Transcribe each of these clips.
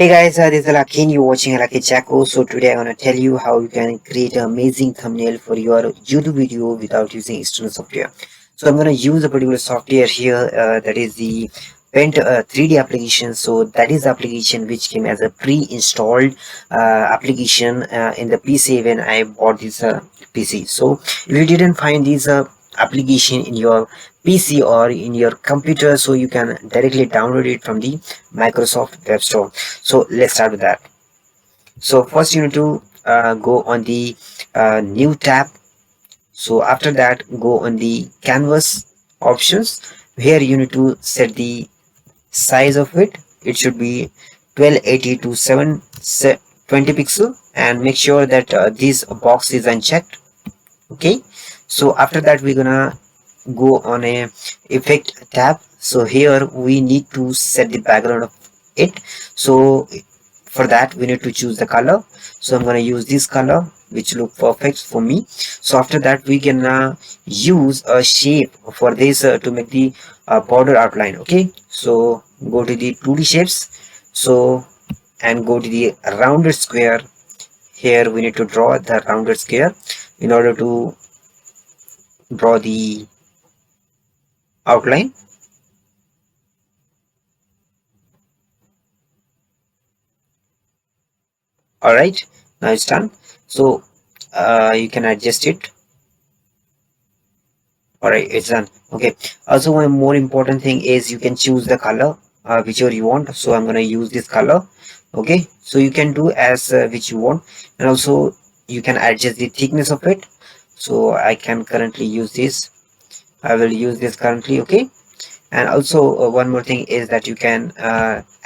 Hey guys, this is Lakin. You're watching Lucky Jacko. So today I'm gonna tell you how you can create an amazing thumbnail for your YouTube video without using external software. So I'm gonna use a particular software here, that is the Paint 3D application. So that is the application which came as a pre-installed application in the PC when I bought this PC. So if you didn't find this application in your PC or in your computer, so you can directly download it from the Microsoft Web Store. So let's start with that. So first you need to go on the new tab. So after that, go on the canvas options. Here you need to set the size of it. It should be 1280 to 720 pixel, and make sure that this box is unchecked. Okay, so after that we're gonna go on a effect tab. So here we need to set the background of it. So for that we need to choose the color. So I'm going to use this color which look perfect for me. So after that we can use a shape for this to make the border outline. Okay, so go to the 2D shapes, so and go to the rounded square. Here we need to draw the rounded square in order to draw the outline. All right, now it's done. So you can adjust it. All right, it's done. Okay, also one more important thing is you can choose the color whichever you want. So I'm going to use this color. Okay, so you can do as which you want, and also you can adjust the thickness of it. So I can currently use this. I will use this currently. Okay, and also one more thing is that you can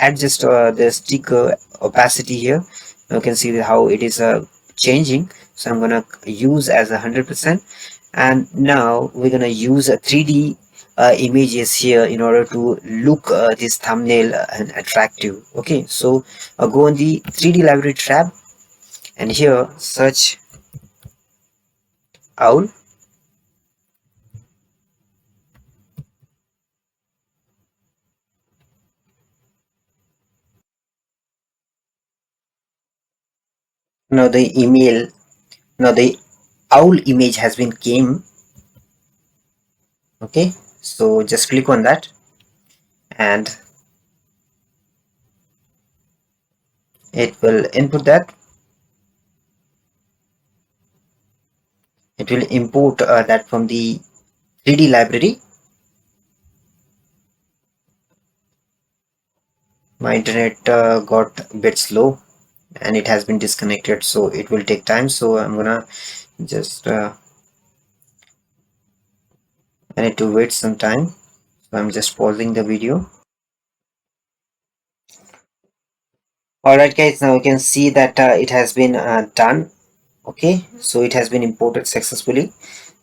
adjust the sticker opacity here. You can see how it is changing. So I'm gonna use as 100%, and now we're gonna use a 3D images here in order to look this thumbnail and attractive. Okay, so go on the 3D library tab, and here search owl. Now the email, now the owl image has been came. Okay, so just click on that, and it will input that. It will import that from the 3D library. My internet got a bit slow and it has been disconnected, so it will take time. So I'm gonna just I need to wait some time. So I'm just pausing the video. All right, guys, now you can see that it has been done. Okay, so it has been imported successfully.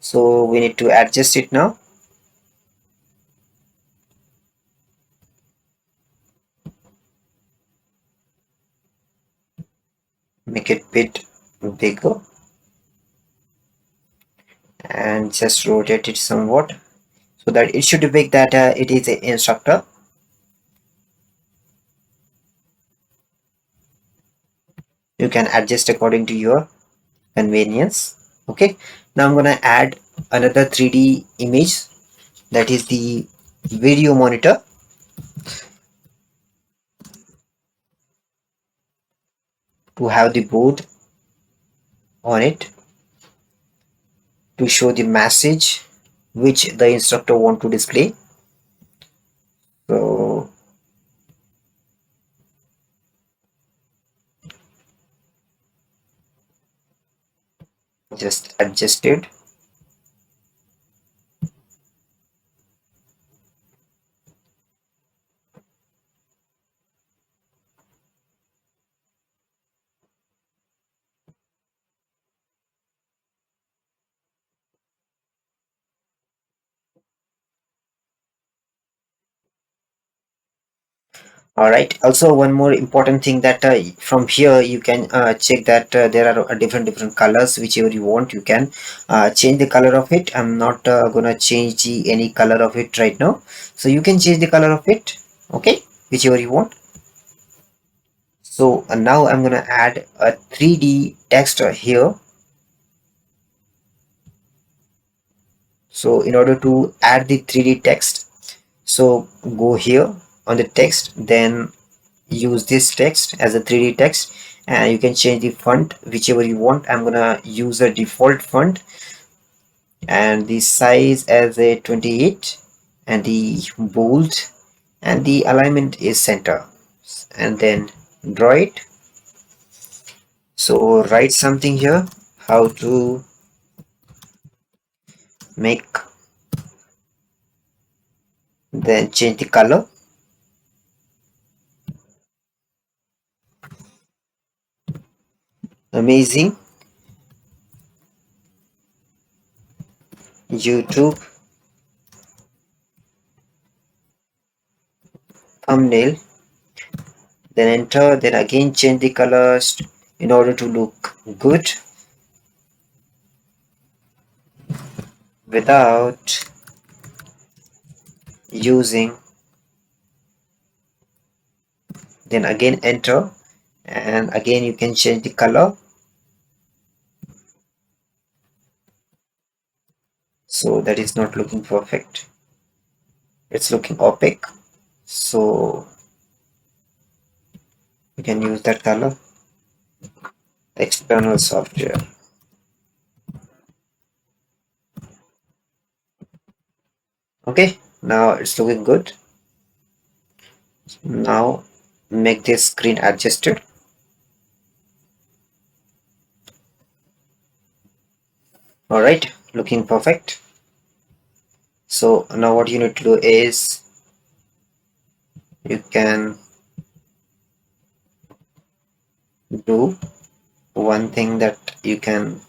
So we need to adjust it now. Make it bit bigger and just rotate it somewhat so that it should depict that it is an instructor. You can adjust according to your convenience. Okay, now I'm gonna add another 3D image, that is the video monitor. To have the board on it to show the message which the instructor want to display. So just adjust it. All right, also one more important thing that from here you can check that there are different colors. Whichever you want, you can change the color of it. I'm not gonna change any color of it right now, so you can change the color of it. Okay, whichever you want. So now I'm gonna add a 3D text here. So in order to add the 3D text, so go here on the text, then use this text as a 3D text, and you can change the font whichever you want. I'm gonna use a default font and the size as a 28, and the bold, and the alignment is center, and then draw it. So write something here, how to make, then change the color. Amazing YouTube thumbnail, then enter, then again change the colors in order to look good without using, then again enter, and again you can change the color. So that is not looking perfect, it's looking opaque, so you can use that color. External software. Okay, now it's looking good. Now make this screen adjusted. All right, looking perfect. So now what you need to do is you can do one thing, that you can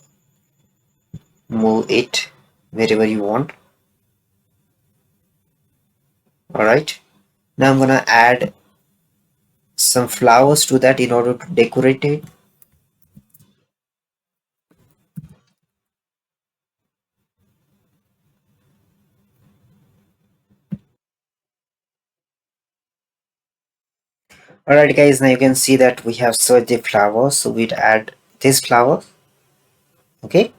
move it wherever you want. All right, now I'm gonna add some flowers to that in order to decorate it. All right guys, now you can see that we have searched the flowers, so we'd add this flower. Okay,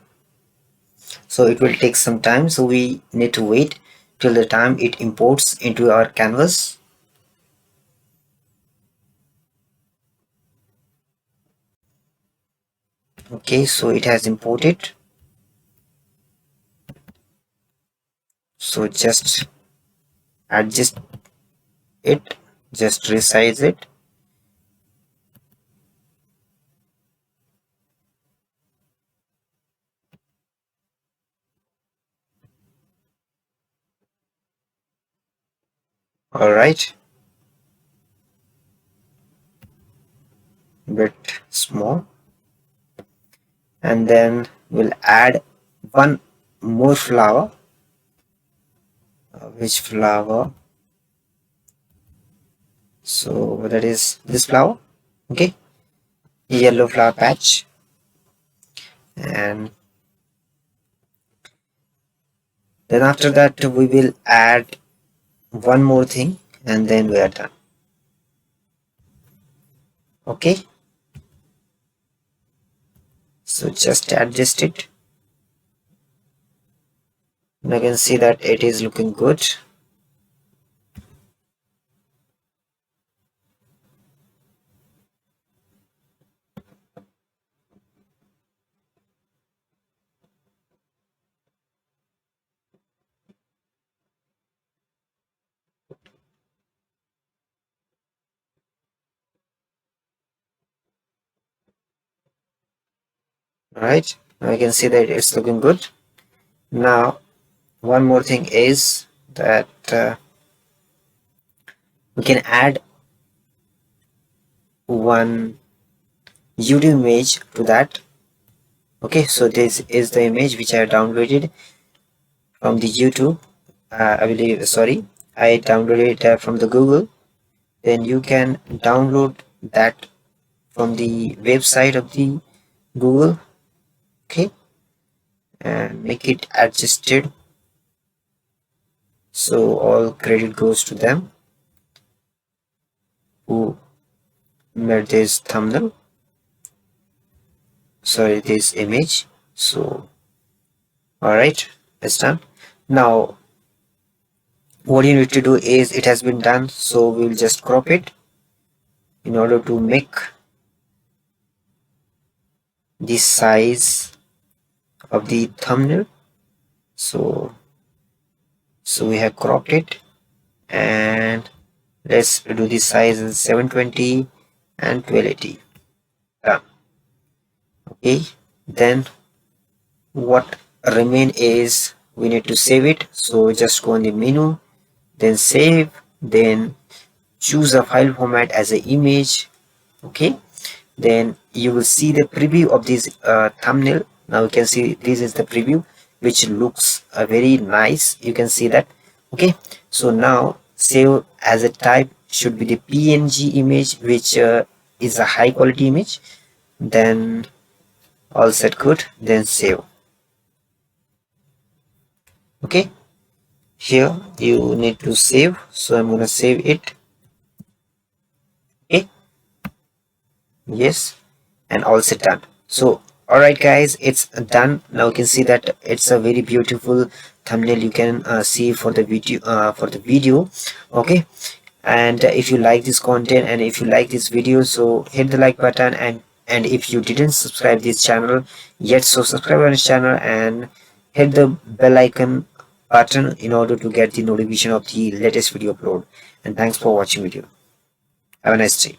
so it will take some time, so we need to wait till the time it imports into our canvas. Okay, so it has imported, so just adjust it, just resize it. All right, bit small, and then we'll add one more flower. Which flower? So that is this flower. Okay, yellow flower patch, and then after that we will add one more thing, and then we are done. Okay, so just adjust it. You can see that it is looking good. All right, now you can see that it's looking good. Now one more thing is that we can add one YouTube image to that. Okay, so this is the image which I have downloaded from the YouTube. I believe, sorry, I downloaded it from the Google. Then you can download that from the website of the Google. Okay, and make it adjusted, so all credit goes to them who made this thumbnail, sorry, this image. So all right, it's done. Now what you need to do is, it has been done, so we'll just crop it in order to make the size of the thumbnail. So we have cropped it, and let's do the size in 720 and 1280. Done. Okay, then what remain is we need to save it. So just go on the menu, then save, then choose a file format as an image. Okay, then you will see the preview of this thumbnail. Now you can see this is the preview, which looks very nice. You can see that. Okay, so now save as a type should be the PNG image, which is a high quality image. Then all set, good, then save. Okay, here you need to save, so I'm gonna save it. Okay, yes, and all set, done. So all right guys, it's done. Now you can see that it's a very beautiful thumbnail. You can see for the video. Okay, and if you like this content and if you like this video, so hit the like button, and if you didn't subscribe this channel yet, so subscribe on this channel and hit the bell icon button in order to get the notification of the latest video upload. And thanks for watching video. Have a nice day.